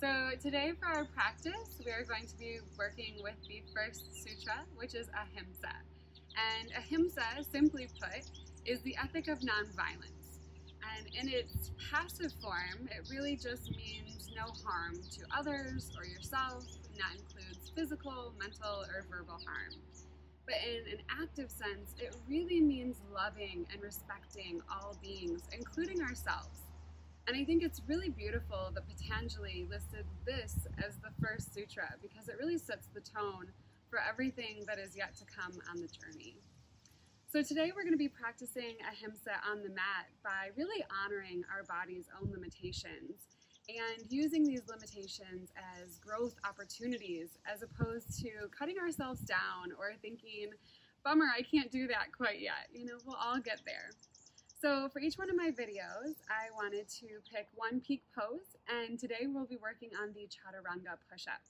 So today for our practice, we are going to be working with the first sutra, which is Ahimsa. And Ahimsa, simply put, is the ethic of nonviolence. And in its passive form, it really just means no harm to others or yourself, and that includes physical, mental, or verbal harm. But in an active sense, it really means loving and respecting all beings, including ourselves. And I think it's really beautiful that Patanjali listed this as the first sutra because it really sets the tone for everything that is yet to come on the journey. So today we're going to be practicing Ahimsa on the mat by really honoring our body's own limitations and using these limitations as growth opportunities as opposed to cutting ourselves down or thinking, bummer, I can't do that quite yet. We'll all get there. So for each one of my videos, I wanted to pick one peak pose, and today we'll be working on the Chaturanga push-up.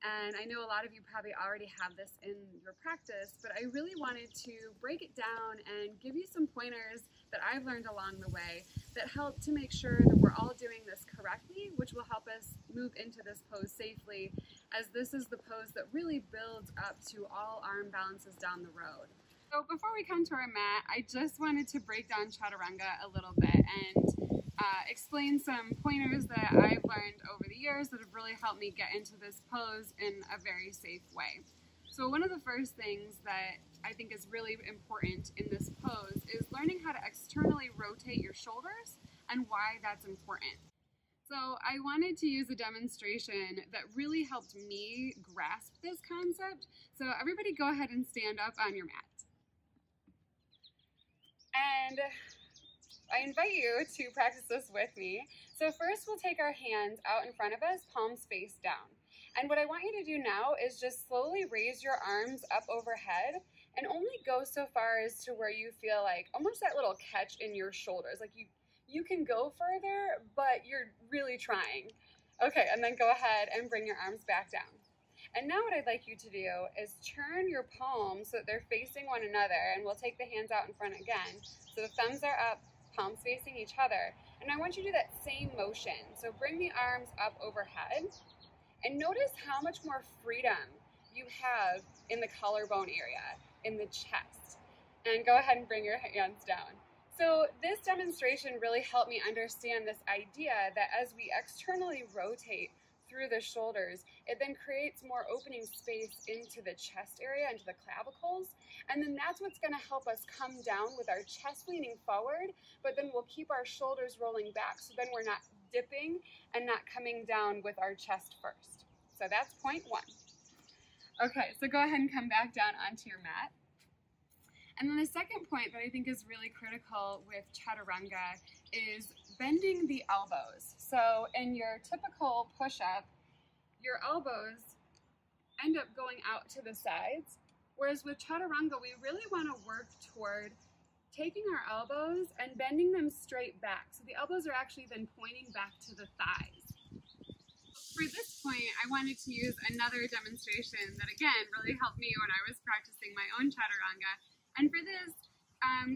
And I know a lot of you probably already have this in your practice, but I really wanted to break it down and give you some pointers that I've learned along the way that help to make sure that we're all doing this correctly, which will help us move into this pose safely, as this is the pose that really builds up to all arm balances down the road. So before we come to our mat, I just wanted to break down Chaturanga a little bit and explain some pointers that I've learned over the years that have really helped me get into this pose in a very safe way. So one of the first things that I think is really important in this pose is learning how to externally rotate your shoulders and why that's important. So I wanted to use a demonstration that really helped me grasp this concept. So everybody go ahead and stand up on your mat. And I invite you to practice this with me. So first we'll take our hands out in front of us, palms face down. And what I want you to do now is just slowly raise your arms up overhead and only go so far as to where you feel like almost that little catch in your shoulders. Like you can go further, but you're really trying. Okay, and then go ahead and bring your arms back down. And now what I'd like you to do is turn your palms so that they're facing one another, and we'll take the hands out in front again. So the thumbs are up, palms facing each other. And I want you to do that same motion. So bring the arms up overhead, and notice how much more freedom you have in the collarbone area, in the chest. And go ahead and bring your hands down. So this demonstration really helped me understand this idea that as we externally rotate through the shoulders, it then creates more opening space into the chest area, into the clavicles, and then that's what's going to help us come down with our chest leaning forward, but then we'll keep our shoulders rolling back, so then we're not dipping and not coming down with our chest first. So that's point one. Okay, so go ahead and come back down onto your mat. And then the second point that I think is really critical with Chaturanga is bending the elbows. So in your typical push-up, your elbows end up going out to the sides, whereas with Chaturanga, we really want to work toward taking our elbows and bending them straight back. So the elbows are actually then pointing back to the thighs. For this point, I wanted to use another demonstration that, again, really helped me when I was practicing my own Chaturanga. And for this,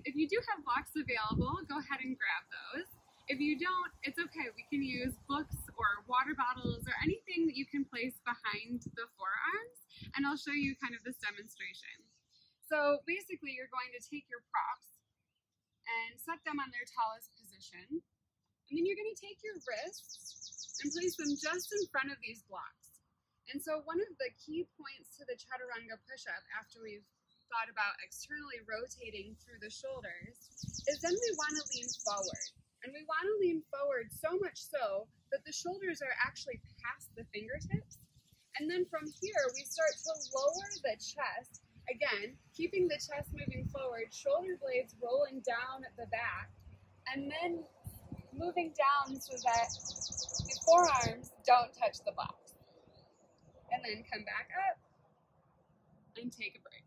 if you do have blocks available, go ahead and grab those. If you don't, it's okay. We can use books or water bottles or anything that you can place behind the forearms, and I'll show you kind of this demonstration. So basically, you're going to take your props and set them on their tallest position, and then you're going to take your wrists and place them just in front of these blocks. And so one of the key points to the Chaturanga push-up after we've thought about externally rotating through the shoulders is then we want to lean forward. And we want to lean forward so much so that the shoulders are actually past the fingertips. And then from here, we start to lower the chest. Again, keeping the chest moving forward, shoulder blades rolling down at the back, and then moving down so that the forearms don't touch the blocks. And then come back up and take a break.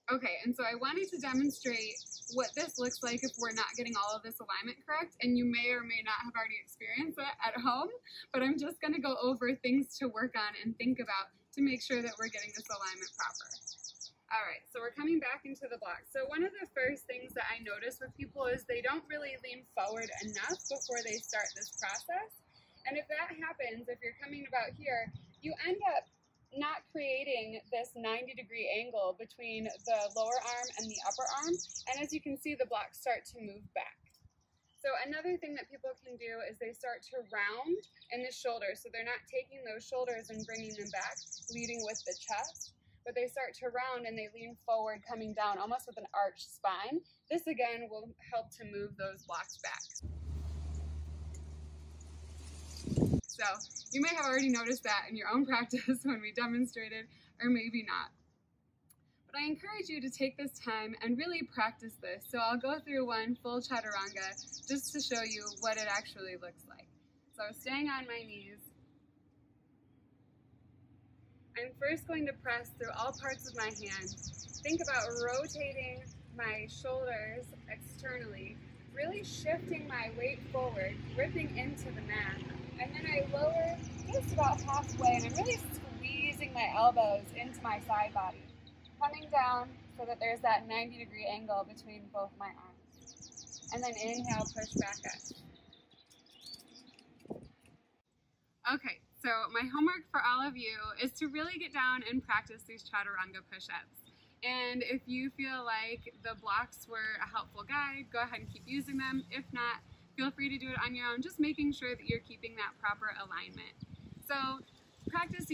Okay, and so I wanted to demonstrate what this looks like if we're not getting all of this alignment correct, and you may or may not have already experienced it at home, but I'm just going to go over things to work on and think about to make sure that we're getting this alignment proper. All right, so we're coming back into the block. So one of the first things that I notice with people is they don't really lean forward enough before they start this process. And if that happens, if you're coming about here, you end up not creating this 90-degree angle between the lower arm and the upper arm. And as you can see, the blocks start to move back. So another thing that people can do is they start to round in the shoulders. So they're not taking those shoulders and bringing them back, leading with the chest. But they start to round and they lean forward, coming down almost with an arched spine. This again will help to move those blocks back. So you may have already noticed that in your own practice when we demonstrated, or maybe not. But I encourage you to take this time and really practice this. So I'll go through one full Chaturanga just to show you what it actually looks like. So staying on my knees. I'm first going to press through all parts of my hand. Think about rotating my shoulders externally, really shifting my weight forward, gripping into the mat. And then I lower just about halfway, and I'm really squeezing my elbows into my side body, coming down so that there's that 90-degree angle between both my arms. And then inhale, push back up. Okay. So my homework for all of you is to really get down and practice these Chaturanga push-ups. And if you feel like the blocks were a helpful guide, go ahead and keep using them. If not, feel free to do it on your own, just making sure that you're keeping that proper alignment. So practice,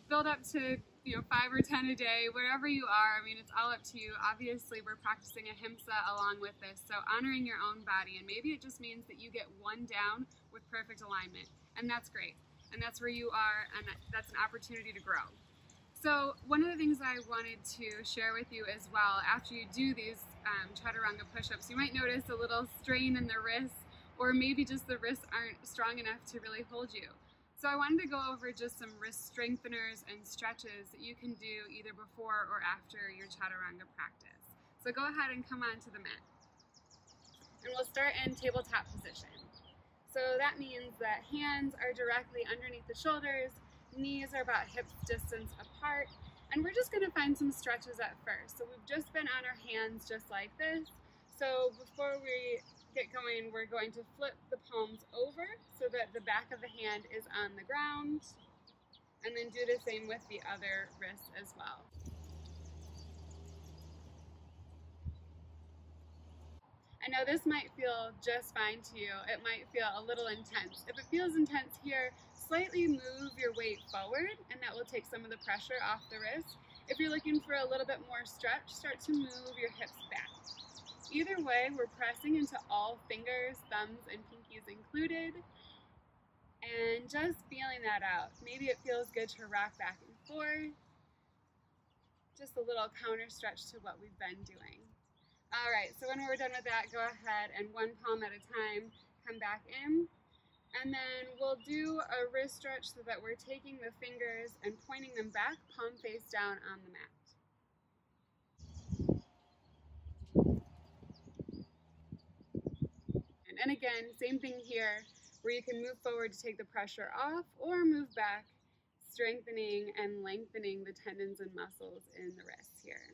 build up to 5 or 10 a day, wherever you are. I mean, it's all up to you. Obviously, we're practicing Ahimsa along with this, so honoring your own body. And maybe it just means that you get one down with perfect alignment, and that's great. And that's where you are, and that's an opportunity to grow. So one of the things I wanted to share with you as well, after you do these Chaturanga push-ups, you might notice a little strain in the wrists, or maybe just the wrists aren't strong enough to really hold you. So I wanted to go over just some wrist strengtheners and stretches that you can do either before or after your Chaturanga practice. So go ahead and come onto the mat. And we'll start in tabletop position. So that means that hands are directly underneath the shoulders, knees are about hips distance apart, and we're just going to find some stretches at first. So we've just been on our hands just like this. So before we get going, we're going to flip the palms over so that the back of the hand is on the ground, and then do the same with the other wrist as well. I know this might feel just fine to you. It might feel a little intense. If it feels intense here, slightly move your weight forward, and that will take some of the pressure off the wrist. If you're looking for a little bit more stretch, start to move your hips back. Either way, we're pressing into all fingers, thumbs, and pinkies included, and just feeling that out. Maybe it feels good to rock back and forth. Just a little counter stretch to what we've been doing. All right, so when we're done with that, go ahead and one palm at a time, come back in. And then we'll do a wrist stretch so that we're taking the fingers and pointing them back, palm face down on the mat. And again, same thing here, where you can move forward to take the pressure off or move back, strengthening and lengthening the tendons and muscles in the wrists here.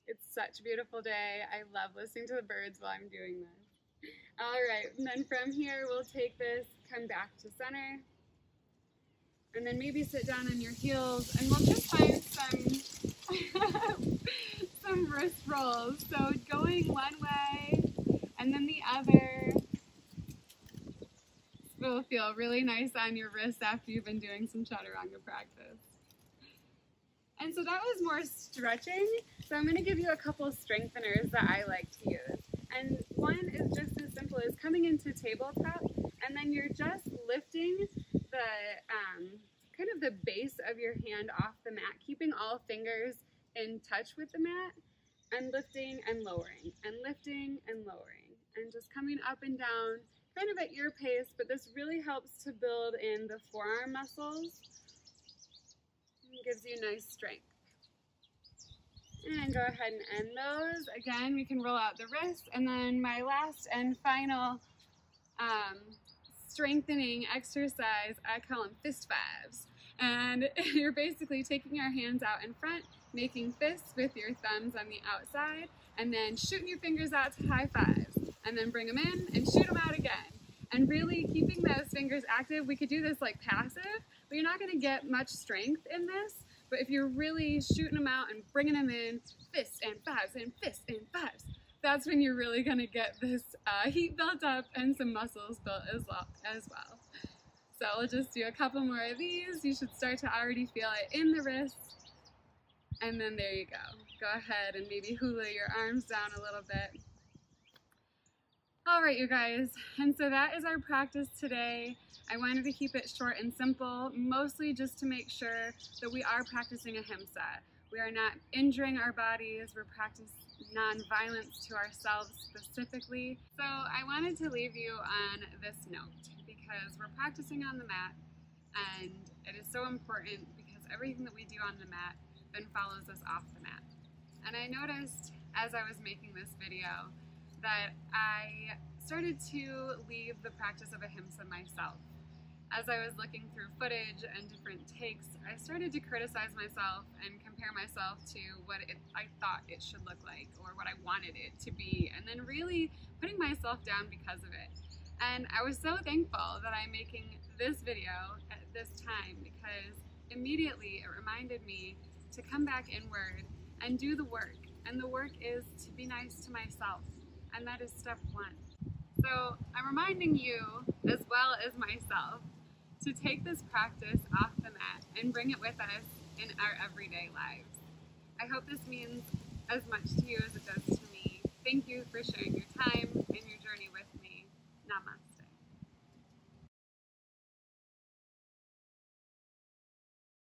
It's such a beautiful day. I love listening to the birds while I'm doing this. All right, and then from here, we'll take this, come back to center, and then maybe sit down on your heels, and we'll just find some wrist rolls. So going one way, and then the other. This will feel really nice on your wrists after you've been doing some Chaturanga practice. And so that was more stretching, so I'm going to give you a couple of strengtheners that I like to use. And one is just as simple as coming into tabletop, and then you're just lifting the kind of the base of your hand off the mat, keeping all fingers in touch with the mat, and lifting and lowering, and lifting and lowering, and just coming up and down, kind of at your pace, but this really helps to build in the forearm muscles. Gives you nice strength. And go ahead and end those. Again, we can roll out the wrist. And then my last and final strengthening exercise, I call them fist fives. And you're basically taking your hands out in front, making fists with your thumbs on the outside, and then shooting your fingers out to high fives, and then bring them in and shoot them out again. And really keeping those fingers active. We could do this like passive, but you're not going to get much strength in this. But if you're really shooting them out and bringing them in, fists and fists and fives, that's when you're really going to get this heat built up and some muscles built as well. So we'll just do a couple more of these. You should start to already feel it in the wrists. And then there you go. Go ahead and maybe hula your arms down a little bit. All right, you guys. And so that is our practice today. I wanted to keep it short and simple, mostly just to make sure that we are practicing Ahimsa. We are not injuring our bodies. We're practicing non-violence to ourselves specifically. So I wanted to leave you on this note because we're practicing on the mat, and it is so important because everything that we do on the mat then follows us off the mat. And I noticed as I was making this video that I started to leave the practice of Ahimsa myself. As I was looking through footage and different takes, I started to criticize myself and compare myself to what I thought it should look like or what I wanted it to be, and then really putting myself down because of it. And I was so thankful that I'm making this video at this time because immediately it reminded me to come back inward and do the work. And the work is to be nice to myself. And that is step one. So I'm reminding you, as well as myself, to take this practice off the mat and bring it with us in our everyday lives. I hope this means as much to you as it does to me. Thank you for sharing your time and your journey with me. Namaste.